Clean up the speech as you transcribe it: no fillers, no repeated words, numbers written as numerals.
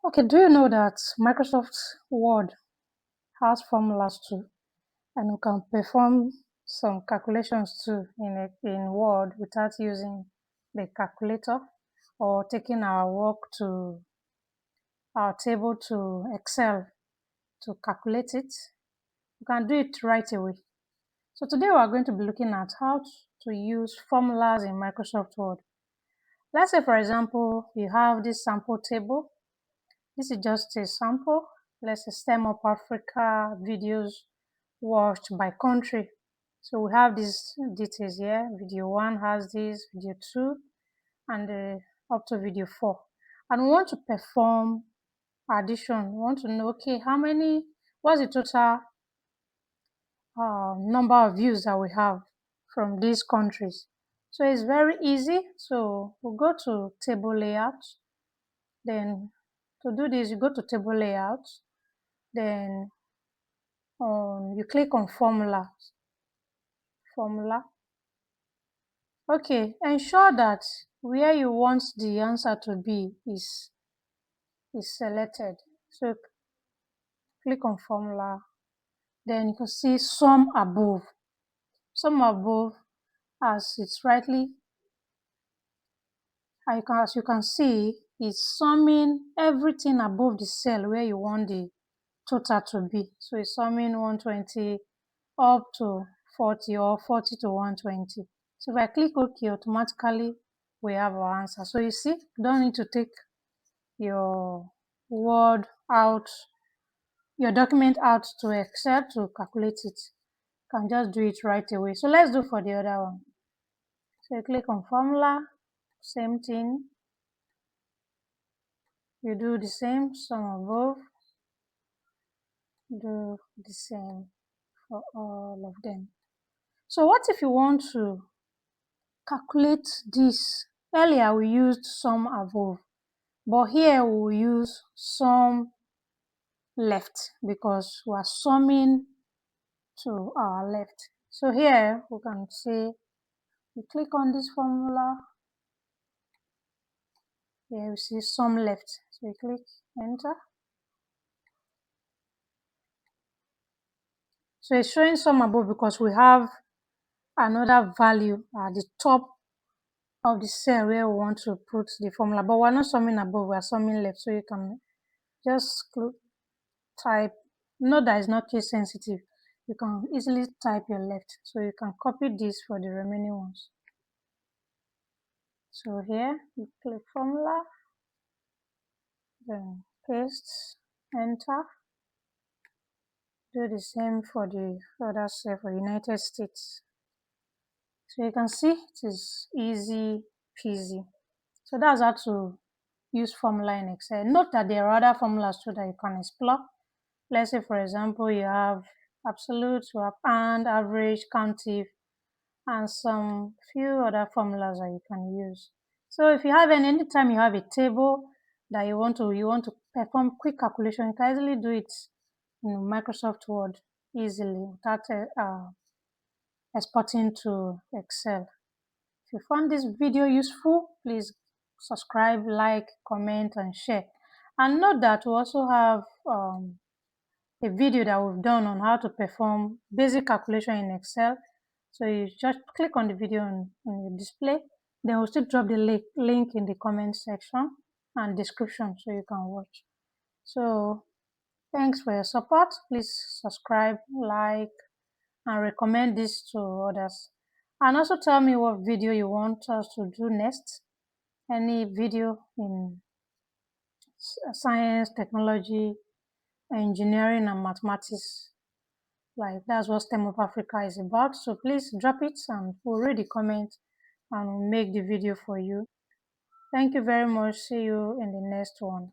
Okay, do you know that Microsoft Word has formulas too, and you can perform some calculations too in Word without using the calculator or taking our work to our table to Excel to calculate it. You can do it right away. So today we are going to be looking at how to use formulas in Microsoft Word. Let's say, for example, you have this sample table. This is just a sample. Let's say STEMupAfrica videos watched by country. So we have these details here. Video 1 has this, video 2, and up to video 4. And we want to perform addition. We want to know, okay, what's the total number of views that we have from these countries. So it's very easy. So we'll go to table layout. Then to do this, you go to table layout. Then you click on formula. Okay, ensure that where you want the answer to be is selected. So click on formula. Then you can see sum above. Sum above, as it's rightly, as you can see, it's summing everything above the cell where you want the total to be. So it's summing 120 up to 40 or 40 to 120. So if I click OK, automatically we have our answer. So you see, you don't need to take your Word out, your document out to Excel to calculate it. You can just do it right away. So let's do for the other one. So you click on formula, same thing. You do the same, sum above, do the same for all of them. So what if you want to calculate this? Earlier we used sum above, but here we will use sum left because we are summing to our left. So here we can say, we click on this formula, here we see sum left. So we click enter. So it's showing sum above because we have another value at the top of the cell where we want to put the formula, but we're not summing above, we're summing left. So you can just type, note that it's not case sensitive. You can easily type your left. So you can copy this for the remaining ones. So here you click formula, then paste, enter. Do the same for the other cell for United States. So you can see it is easy peasy. So that's how to use formula in Excel. Note that there are other formulas too that you can explore. Let's say, for example, you have absolute, you have and, average, countive, and some few other formulas that you can use. So if you have anytime you have a table that you want to perform quick calculation, you can easily do it in Microsoft Word easily without exporting to Excel. If you found this video useful, please subscribe, like, comment, and share. And note that we also have a video that we've done on how to perform basic calculation in Excel. So you just click on the video on your display. Then we'll still drop the link in the comment section and description so you can watch. So thanks for your support. Please subscribe, like, and recommend this to others. And also tell me what video you want us to do next. Any video in science, technology, engineering, and mathematics. Like that's what STEMupAfrica is about. So please drop it and we'll read the comment and we'll make the video for you. Thank you very much. See you in the next one.